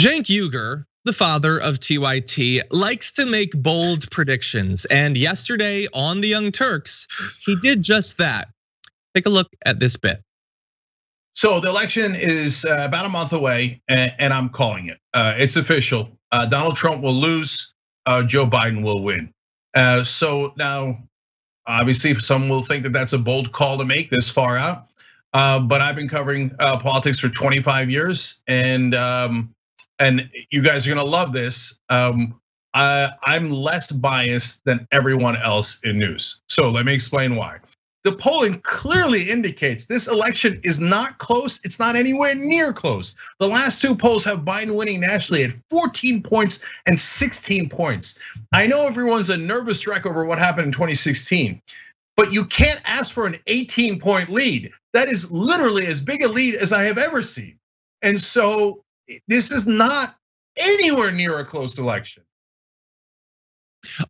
Cenk Uygur, the father of TYT, likes to make bold predictions. And yesterday on the Young Turks, he did just that. Take a look at this bit. So the election is about a month away, and I'm calling it. It's official. Donald Trump will lose, Joe Biden will win. So now, obviously, some will think that that's a bold call to make this far out. But I've been covering politics for 25 years, and you guys are gonna love this. I'm less biased than everyone else in news. So let me explain why. The polling clearly indicates this election is not close. It's not anywhere near close. The last two polls have Biden winning nationally at 14 points and 16 points. I know everyone's a nervous wreck over what happened in 2016, but you can't ask for an 18-point lead. That is literally as big a lead as I have ever seen. And so this is not anywhere near a close election.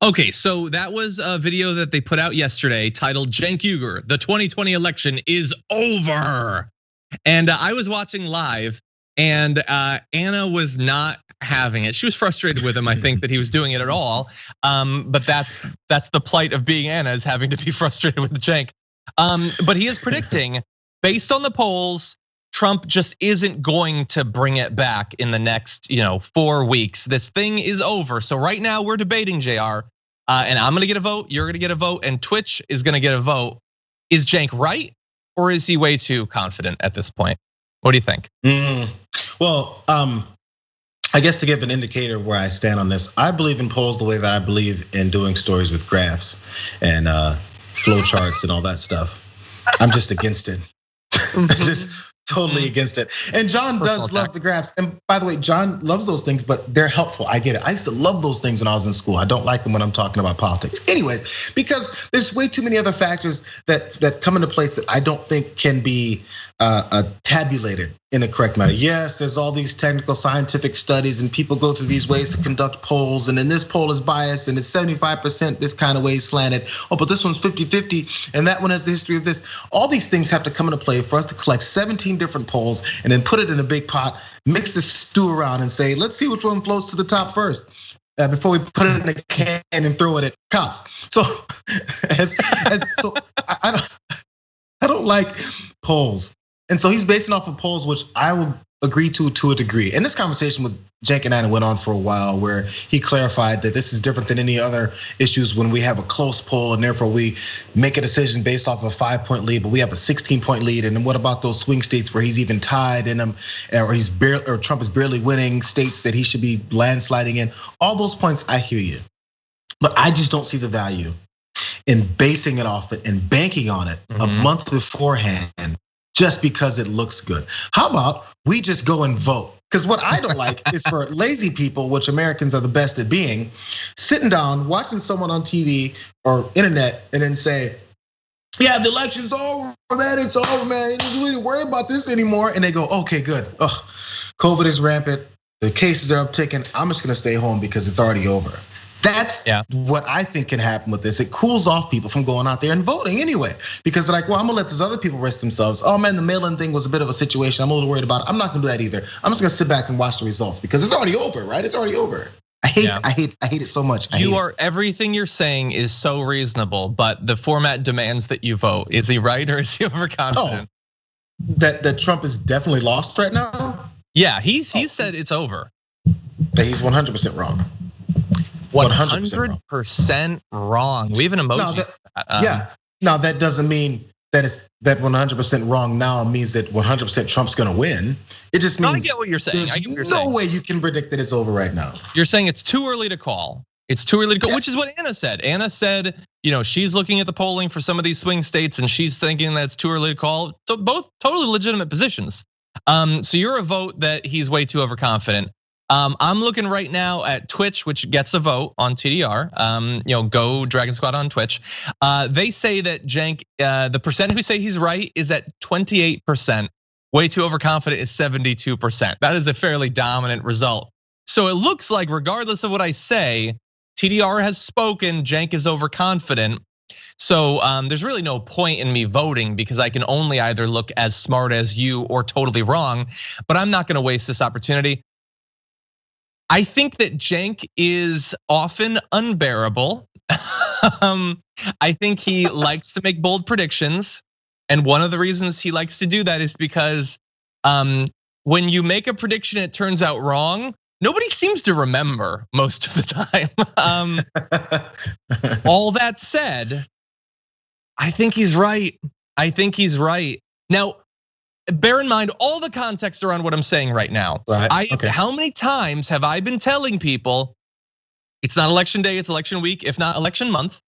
Okay, so that was a video that they put out yesterday titled "Cenk Uygur, the 2020 election is over." And I was watching live, and Anna was not having it. She was frustrated with him, I think, that he was doing it at all. But that's the plight of being Anna, is having to be frustrated with Cenk. But he is predicting, based on the polls, Trump just isn't going to bring it back in the next 4 weeks. This thing is over. So right now we're debating, JR, and I'm gonna get a vote, you're gonna get a vote, and Twitch is gonna get a vote. Is Cenk right, or is he way too confident at this point? What do you think? Well, I guess to give an indicator of where I stand on this, I believe in polls the way that I believe in doing stories with graphs and flow charts and all that stuff. I'm just against it. Just totally against it. And John does love the graphs. And by the way, John loves those things, but they're helpful. I get it. I used to love those things when I was in school. I don't like them when I'm talking about politics. Anyway, because there's way too many other factors that come into place that I don't think can be tabulated in a correct manner. Yes, there's all these technical scientific studies and people go through these ways to conduct polls, and then this poll is biased and it's 75% this kind of way slanted. Oh, but this one's 50-50 and that one has the history of this. All these things have to come into play for us to collect 17 different polls and then put it in a big pot, mix the stew around and say, let's see which one floats to the top first. Before we put it in a can and throw it at cops. So, I don't like polls. And so he's basing off of polls, which I will agree to a degree. And this conversation with Cenk and Anna went on for a while, where he clarified that this is different than any other issues when we have a close poll and therefore we make a decision based off of a 5-point lead, but we have a 16-point lead. And then what about those swing states where he's even tied in them, or Trump is barely winning states that he should be landsliding in? All those points, I hear you, but I just don't see the value in basing it off it and banking on it a month beforehand just because it looks good. How about we just go and vote? Because what I don't like is for lazy people, which Americans are the best at being, sitting down, watching someone on TV or internet and then say, yeah, the election's over, man, it's over, man. You don't really worry about this anymore. And they go, okay, good. COVID is rampant, the cases are upticking. I'm just gonna stay home because it's already over. That's what I think can happen with this. It cools off people from going out there and voting anyway, because they're like, well, I'm gonna let these other people rest themselves. Oh man, the mail-in thing was a bit of a situation. I'm a little worried about it. I'm not gonna do that either. I'm just gonna sit back and watch the results because it's already over, right? It's already over. I hate it so much. Everything you're saying is so reasonable, but the format demands that you vote. Is he right or is he overconfident? That Trump is definitely lost right now? Yeah, he said it's over. That he's 100% wrong. 100% wrong. We have an emoji. Now that doesn't mean that it's that 100% wrong now means that 100% Trump's gonna win. It just means I get what you're saying. There's no way you can predict that it's over right now. You're saying it's too early to call. It's too early to call, which is what Anna said. Anna said, she's looking at the polling for some of these swing states and she's thinking that it's too early to call. So both totally legitimate positions. So you're a vote that he's way too overconfident. I'm looking right now at Twitch, which gets a vote on TDR. Go Dragon Squad on Twitch. They say that Cenk, the percent who say he's right is at 28%. Way too overconfident is 72%. That is a fairly dominant result. So it looks like, regardless of what I say, TDR has spoken. Cenk is overconfident. So there's really no point in me voting because I can only either look as smart as you or totally wrong. But I'm not going to waste this opportunity. I think that Cenk is often unbearable. I think he likes to make bold predictions. And one of the reasons he likes to do that is because when you make a prediction, it turns out wrong. Nobody seems to remember most of the time. All that said, I think he's right. I think he's right. Now, bear in mind all the context around what I'm saying right now. Right. How many times have I been telling people it's not election day, it's election week, if not election month.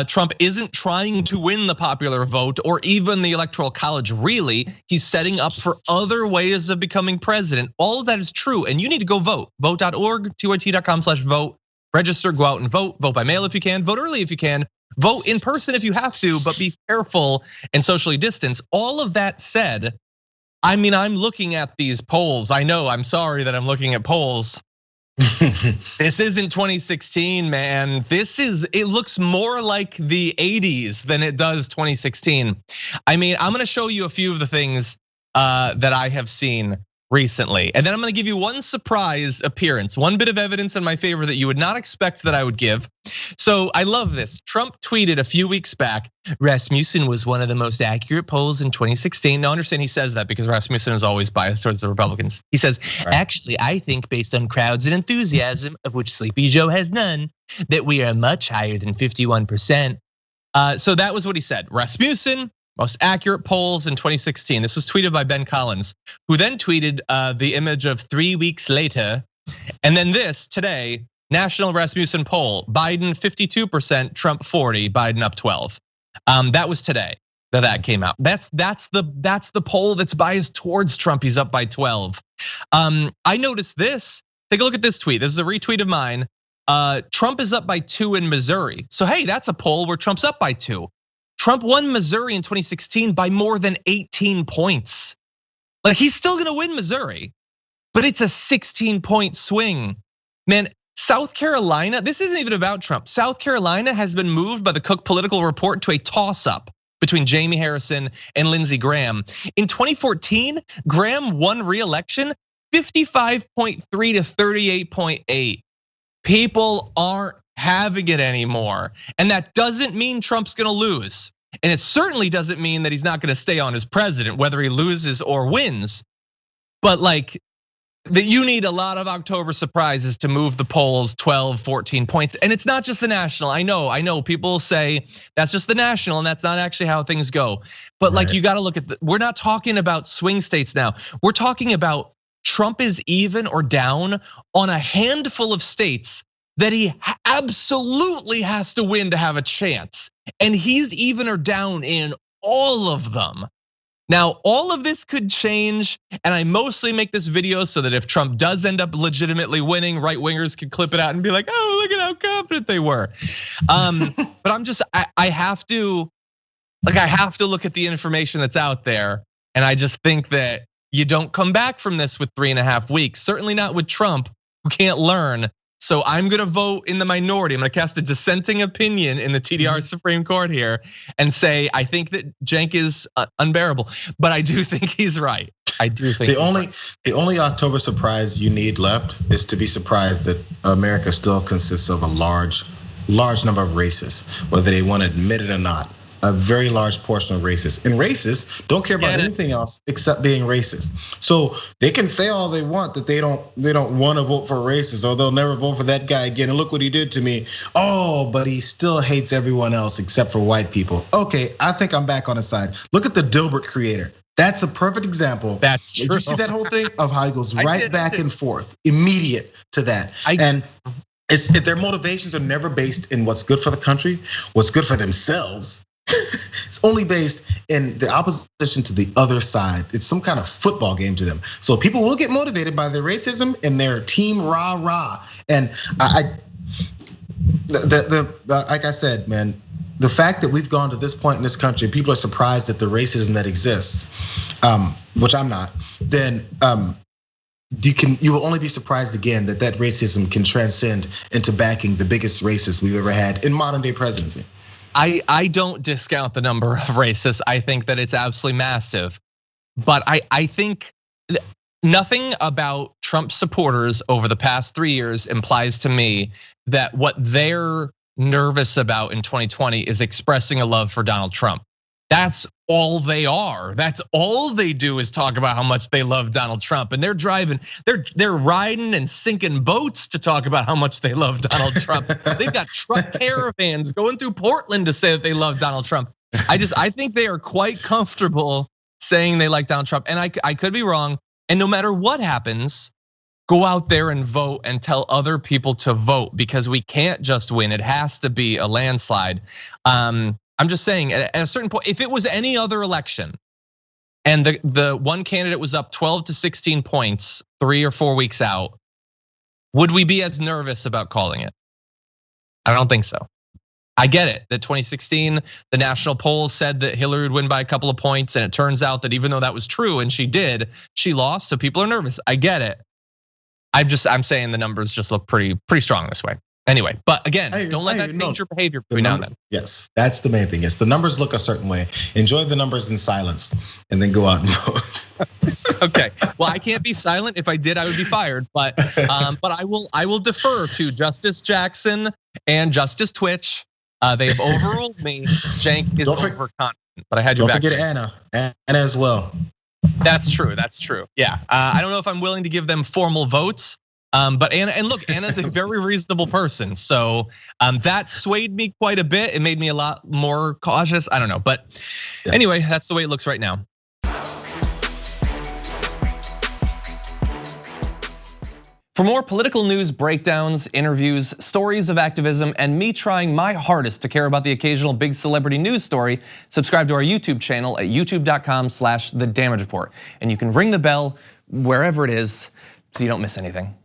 Trump isn't trying to win the popular vote or even the electoral college, really. He's setting up for other ways of becoming president. All of that is true, and you need to go vote. Vote.org, tyt.com/vote. Register, go out and vote. Vote by mail if you can, vote early if you can. Vote in person if you have to, but be careful and socially distance. All of that said, I mean, I'm looking at these polls. I know, I'm sorry that I'm looking at polls. This isn't 2016, man. It looks more like the 80s than it does 2016. I mean, I'm gonna show you a few of the things that I have seen recently. And then I'm gonna give you one surprise appearance, one bit of evidence in my favor that you would not expect that I would give. So I love this. Trump tweeted a few weeks back, Rasmussen was one of the most accurate polls in 2016. Now understand he says that because Rasmussen is always biased towards the Republicans. He says, actually, I think based on crowds and enthusiasm, of which Sleepy Joe has none, that we are much higher than 51%. So that was what he said. Rasmussen, most accurate polls in 2016. This was tweeted by Ben Collins, who then tweeted the image of 3 weeks later. And then this today, National Rasmussen poll, Biden 52%, Trump 40, Biden up 12. That was today that came out. That's the poll that's biased towards Trump. He's up by 12. I noticed this. Take a look at this tweet. This is a retweet of mine. Trump is up by 2 in Missouri. So hey, that's a poll where Trump's up by 2. Trump won Missouri in 2016 by more than 18 points. Like he's still gonna win Missouri, but it's a 16-point swing. Man, South Carolina, this isn't even about Trump. South Carolina has been moved by the Cook Political Report to a toss-up between Jamie Harrison and Lindsey Graham. In 2014, Graham won re-election 55.3 to 38.8. People aren't having it anymore. And that doesn't mean Trump's gonna lose. And it certainly doesn't mean that he's not gonna stay on as president, whether he loses or wins. But like, that you need a lot of October surprises to move the polls 12, 14 points. And it's not just the national. I know people say that's just the national and that's not actually how things go. But like you gotta look at, we're not talking about swing states now. We're talking about Trump is even or down on a handful of states that he absolutely has to win to have a chance. And he's even or down in all of them. Now, all of this could change, and I mostly make this video so that if Trump does end up legitimately winning, right wingers can clip it out and be like, oh, look at how confident they were. But I have to look at the information that's out there. And I just think that you don't come back from this with 3.5 weeks, certainly not with Trump, who can't learn. So I'm gonna vote in the minority. I'm gonna cast a dissenting opinion in the TDR Supreme Court here and say, I think that Cenk is unbearable, but I do think he's right. I do think the only October surprise you need left is to be surprised that America still consists of a large number of racists, whether they want to admit it or not. A very large portion of racists, and racists don't care about anything else except being racist. So they can say all they want that they don't want to vote for racists, or they'll never vote for that guy again. And look what he did to me. Oh, but he still hates everyone else except for white people. Okay, I think I'm back on his side. Look at the Dilbert creator. That's a perfect example. That's true. Did you see that whole thing of how he goes right back and forth, immediate to that? And their motivations are never based in what's good for the country, what's good for themselves. It's only based in the opposition to the other side. It's some kind of football game to them. So people will get motivated by their racism and their team rah. And like I said, man, the fact that we've gone to this point in this country, people are surprised at the racism that exists, which I'm not. Then you will only be surprised again that racism can transcend into backing the biggest racist we've ever had in modern day presidency. I don't discount the number of racists. I think that it's absolutely massive. But I think nothing about Trump supporters over the past 3 years implies to me that what they're nervous about in 2020 is expressing a love for Donald Trump. That's all they are. That's all they do is talk about how much they love Donald Trump. And they're riding and sinking boats to talk about how much they love Donald Trump. They've got truck caravans going through Portland to say that they love Donald Trump. I think they are quite comfortable saying they like Donald Trump. And I could be wrong. And no matter what happens, go out there and vote and tell other people to vote, because we can't just win. It has to be a landslide. I'm just saying, at a certain point, if it was any other election and the one candidate was up 12 to 16 points 3 or 4 weeks out, would we be as nervous about calling it? I don't think so. I get it that 2016, the national polls said that Hillary would win by a couple of points, and it turns out that even though that was true and she did, she lost, so people are nervous. I get it. I'm saying the numbers just look pretty strong this way. Anyway, but again, don't let that change your behavior between now and then. Yes, that's the main thing. Yes, the numbers look a certain way. Enjoy the numbers in silence, and then go out and vote. Okay, well, I can't be silent. If I did, I would be fired. But I will defer to Justice Jackson and Justice Twitch. They've overruled me. Cenk is overconfident, but I had your back. Don't forget Anna as well. That's true. Yeah, I don't know if I'm willing to give them formal votes. But Anna, and look, Anna's a very reasonable person. So that swayed me quite a bit. It made me a lot more cautious. I don't know, but anyway, that's the way it looks right now. For more political news breakdowns, interviews, stories of activism, and me trying my hardest to care about the occasional big celebrity news story, subscribe to our YouTube channel at youtube.com/The Damage Report. And you can ring the bell wherever it is so you don't miss anything.